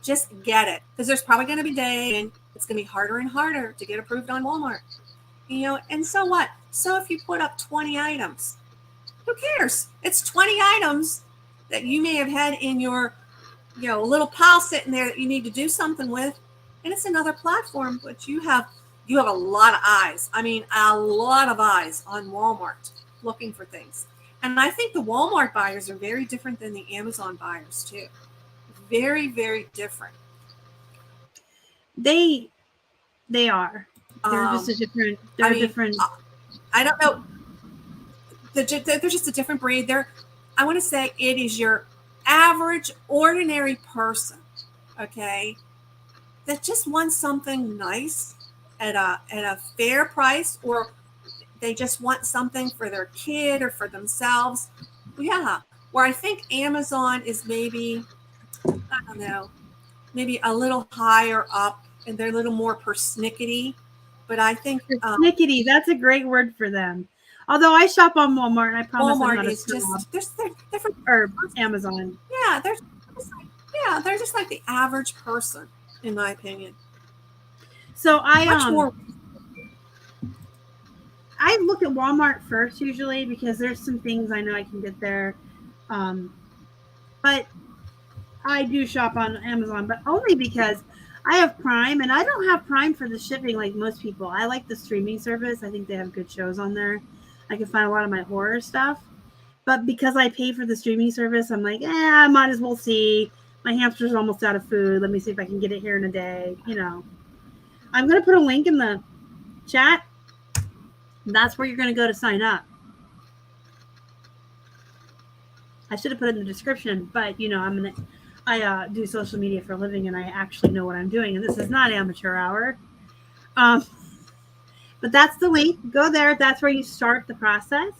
Just get it. Because there's probably going to be days It's going to be harder and harder to get approved on Walmart. And so what? So if you put up 20 items, who cares? It's 20 items that you may have had in your, little pile sitting there that you need to do something with. And it's another platform, but you have a lot of eyes. I mean, a lot of eyes on Walmart looking for things. And I think the Walmart buyers are very different than the Amazon buyers too. Very, very different. They are. They're just a different. Different. I don't know. They're just a different breed. I want to say it is your average, ordinary person, okay, that just wants something nice at a fair price, or they just want something for their kid or for themselves. Yeah. Where I think Amazon is maybe, I don't know, maybe a little higher up, and they're a little more persnickety. But I think persnickety, that's a great word for them. Although I shop on Walmart, and I promise Walmart I'm not is just they're different. Or Amazon. Yeah, they're just like the average person, in my opinion. So I look at Walmart first usually because there's some things I know I can get there, but I do shop on Amazon, but only because I have Prime, and I don't have Prime for the shipping like most people. I like the streaming service. I think they have good shows on there. I can find a lot of my horror stuff. But because I pay for the streaming service, I'm like, I might as well see. My hamster's almost out of food. Let me see if I can get it here in a day. I'm going to put a link in the chat. That's where you're going to go to sign up. I should have put it in the description, but I do social media for a living, and I actually know what I'm doing. And this is not amateur hour. But that's the link. Go there. That's where you start the process.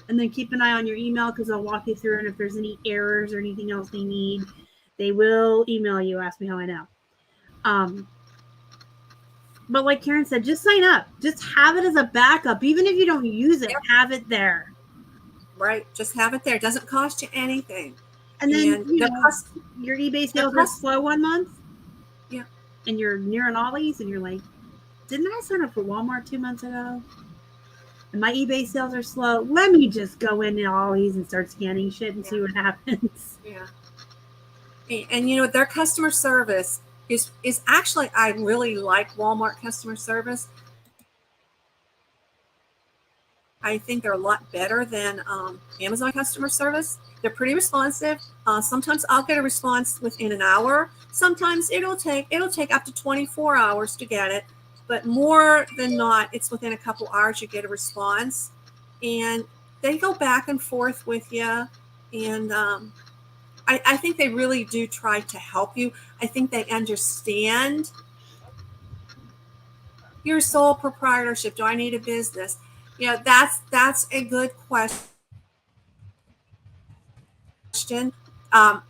And then keep an eye on your email because I'll walk you through. And if there's any errors or anything else they need, they will email you. Ask me how I know. But like Karen said, just sign up. Just have it as a backup. Even if you don't use it, have it there. Right. Just have it there. It doesn't cost you anything. And then your eBay sales are slow one month. Yeah. And you're near an Ollie's and you're like, didn't I sign up for Walmart 2 months ago? And my eBay sales are slow. Let me just go into Ollie's and start scanning shit and see what happens. Yeah. And their customer service is actually, I really like Walmart customer service. I think they're a lot better than Amazon customer service. They're pretty responsive. Sometimes I'll get a response within an hour. Sometimes it'll take up to 24 hours to get it. But more than not, it's within a couple hours you get a response. And they go back and forth with you. And I think they really do try to help you. I think they understand your sole proprietorship. Do I need a business? That's a good question.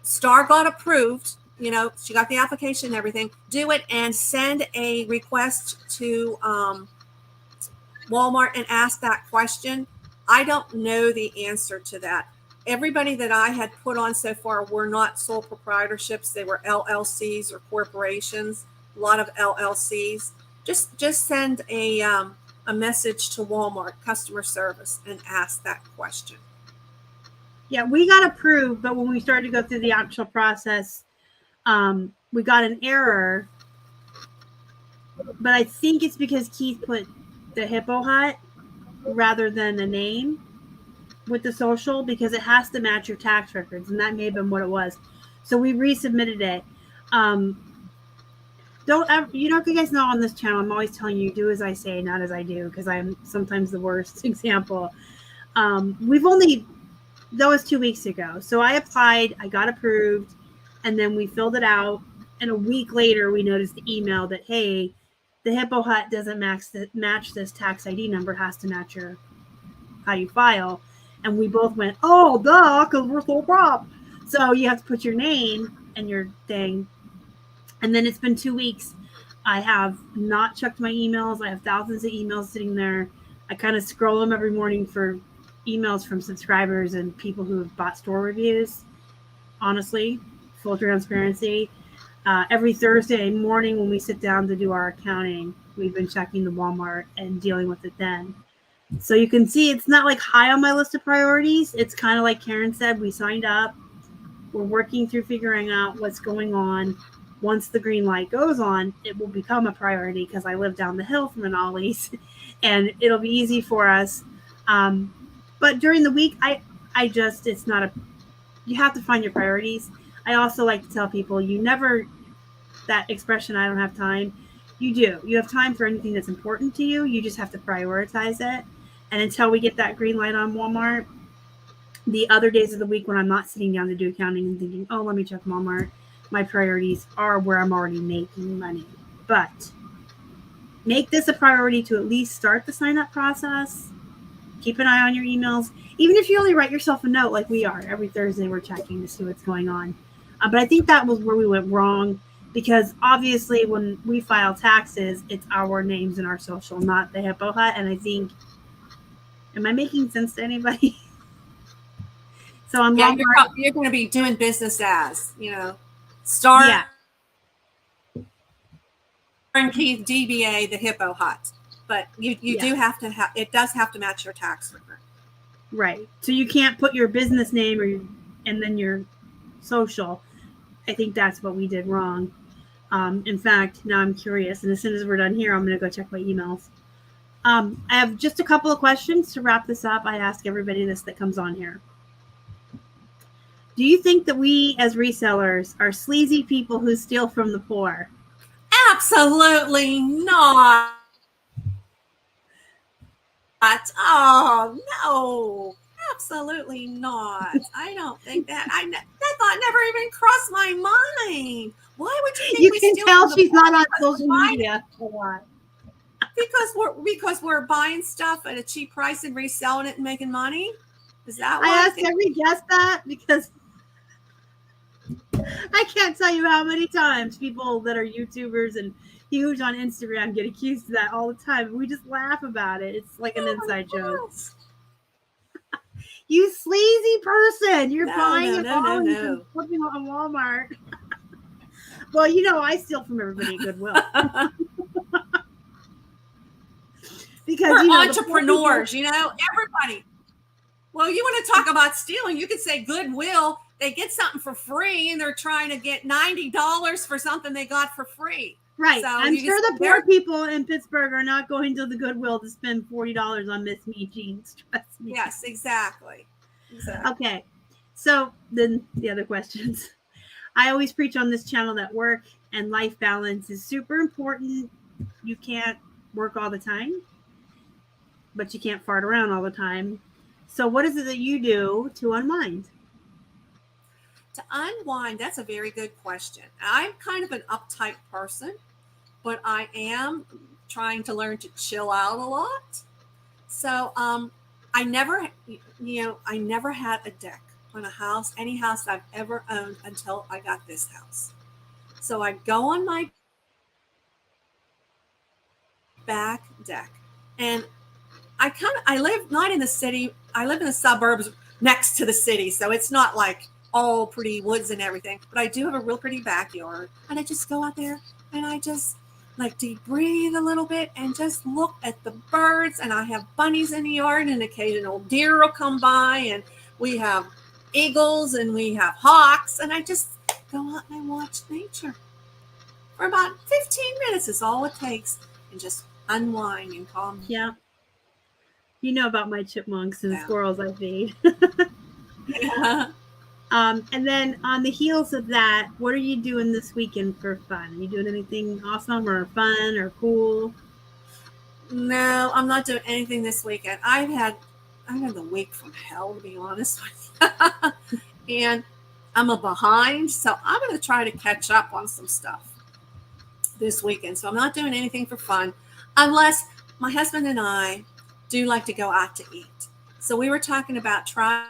Star got approved. She got the application and everything. Do it and send a request to Walmart and ask that question. I don't know the answer to that. Everybody that I had put on so far were not sole proprietorships. They were LLCs or corporations, a lot of LLCs. Just send a message to Walmart customer service and ask that question. Yeah, we got approved, but when we started to go through the actual process, we got an error. But I think it's because Keith put the Hippo hut rather than the name with the social, because it has to match your tax records, and that may have been what it was. So we resubmitted it. Don't ever, if you guys know on this channel, I'm always telling you, do as I say, not as I do, because I'm sometimes the worst example. That was 2 weeks ago. So I applied, I got approved, and then we filled it out. And a week later, we noticed the email that, hey, the Hippo hut doesn't match this tax ID number. It has to match how you file. And we both went, oh, duh, because we're sole prop. So you have to put your name and your thing. And then it's been 2 weeks. I have not checked my emails. I have thousands of emails sitting there. I kind of scroll them every morning for emails from subscribers and people who have bought store reviews. Honestly, full transparency. Every Thursday morning when we sit down to do our accounting, we've been checking the Walmart and dealing with it then. So you can see it's not like high on my list of priorities. It's kind of like Karen said, we signed up. We're working through figuring out what's going on. Once the green light goes on, it will become a priority because I live down the hill from an Ollie's and it'll be easy for us. But during the week, I just, it's not a, you have to find your priorities. I also like to tell people that expression, I don't have time. You do. You have time for anything that's important to you. You just have to prioritize it. And until we get that green light on Walmart, the other days of the week when I'm not sitting down to do accounting and thinking, oh, let me check Walmart, my priorities are where I'm already making money. But make this a priority to at least start the sign up process. Keep an eye on your emails. Even if you only write yourself a note like we are. Every Thursday we're checking to see what's going on. But I think that was where we went wrong. Because obviously when we file taxes, it's our names and our social, not the HIPPO hut. And I think, am I making sense to anybody? So on Yeah, Walmart, you're going to be doing business as, Star and Keith DBA, the HIPPO hut. But you do have to it does have to match your tax return. Right. So you can't put your business name and then your social. I think that's what we did wrong. In fact, now I'm curious, and as soon as we're done here, I'm going to go check my emails. I have just a couple of questions to wrap this up. I ask everybody this that comes on here. Do you think that we as resellers are sleazy people who steal from the poor? Absolutely not. Oh, no. Absolutely not. I don't think that. That thought never even crossed my mind. Why would you think you can tell she's not on social media a lot? Because we're buying stuff at a cheap price and reselling it and making money. Is that why? I asked every guest that because I can't tell you how many times people that are YouTubers and huge on Instagram get accused of that all the time. We just laugh about it. It's like an inside joke. You sleazy person! You're buying it all and flipping on Walmart. Well, I steal from everybody at Goodwill. Because we're entrepreneurs, everybody. Well, you want to talk about stealing? You could say Goodwill. They get something for free, and they're trying to get $90 for something they got for free. Right. So I'm sure the poor people in Pittsburgh are not going to the Goodwill to spend $40 on Miss Me jeans. Trust me. Yes, exactly. Okay. So then the other questions. I always preach on this channel that work and life balance is super important. You can't work all the time, but you can't fart around all the time. So what is it that you do to unwind? To unwind, that's a very good question. I'm kind of an uptight person, but I am trying to learn to chill out a lot. So I never had a deck on a house, any house I've ever owned until I got this house. So I go on my back deck, and I live not in the city. I live in the suburbs next to the city, so it's not like all pretty woods and everything, but I do have a real pretty backyard, and I just go out there and I just like deep breathe a little bit and just look at the birds. And I have bunnies in the yard, and occasional deer will come by, and we have eagles and we have hawks, and I just go out and I watch nature for about 15 minutes is all it takes, and just unwind and calm. Yeah. You know about my chipmunks and squirrels I feed. Yeah. And then on the heels of that, what are you doing this weekend for fun? Are you doing anything awesome or fun or cool? No, I'm not doing anything this weekend. I've had the week from hell, to be honest with you. And I'm behind, so I'm going to try to catch up on some stuff this weekend. So I'm not doing anything for fun, unless my husband and I do like to go out to eat. So we were talking about trying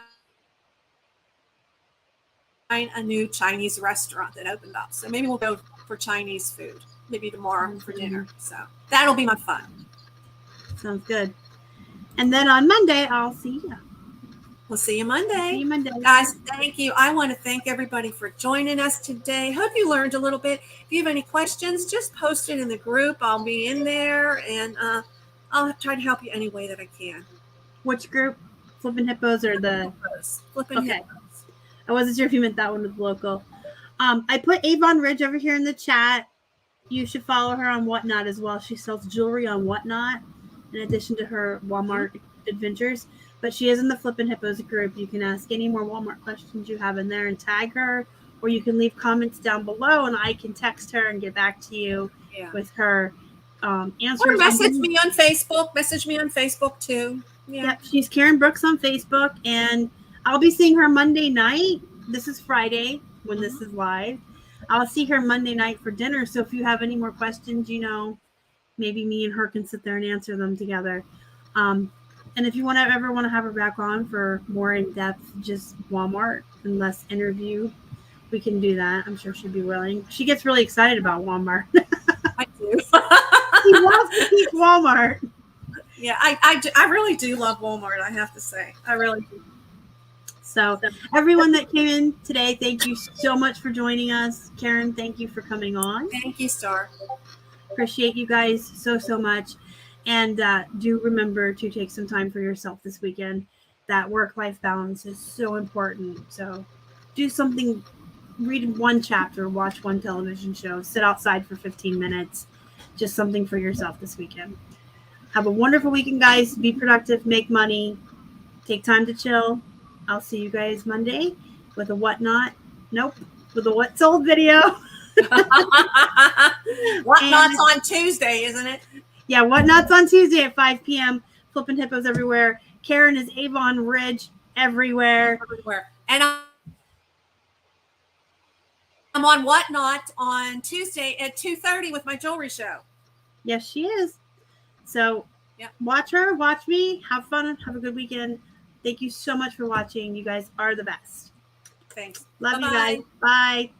a new Chinese restaurant that opened up. So maybe we'll go for Chinese food, maybe tomorrow for dinner. So that'll be my fun. Sounds good. And then on Monday, I'll see you. We'll see you Monday. See you Monday. Guys, thank you. I want to thank everybody for joining us today. Hope you learned a little bit. If you have any questions, just post it in the group. I'll be in there, and I'll try to help you any way that I can. Which group? Flippin' Hippos or the Flippin' Hippos. I wasn't sure if you meant that one was local. I put Avon Ridge over here in the chat. You should follow her on Whatnot as well. She sells jewelry on Whatnot in addition to her Walmart adventures. But she is in the Flippin' Hippos group. You can ask any more Walmart questions you have in there and tag her, or you can leave comments down below and I can text her and get back to you with her answers. Or message me on Facebook. Message me on Facebook too. Yeah, she's Karen Brooks on Facebook, and I'll be seeing her Monday night. This is Friday when this is live. I'll see her Monday night for dinner. So if you have any more questions, maybe me and her can sit there and answer them together. And if you ever want to have her back on for more in-depth, just Walmart and less interview, we can do that. I'm sure she'd be willing. She gets really excited about Walmart. I do. She loves to keep Walmart. Yeah, I really do love Walmart, I have to say. I really do. So everyone that came in today, thank you so much for joining us. Karen, thank you for coming on. Thank you, Star. Appreciate you guys so much. And do remember to take some time for yourself this weekend. That work-life balance is so important. So do something, read one chapter, watch one television show, sit outside for 15 minutes. Just something for yourself this weekend. Have a wonderful weekend, guys. Be productive, make money, take time to chill. I'll see you guys Monday with a Whatnot. Nope, with a What Sold video. Whatnot's on Tuesday, isn't it? Yeah, Whatnot's on Tuesday at 5 p.m. Flippin' Hippos everywhere. Karen is Avon Ridge everywhere. And I'm on Whatnot on Tuesday at 2:30 with my jewelry show. Yes, she is. So watch her, watch me, have fun, have a good weekend. Thank you so much for watching. You guys are the best. Thanks. Love Bye-bye. you guys. Bye.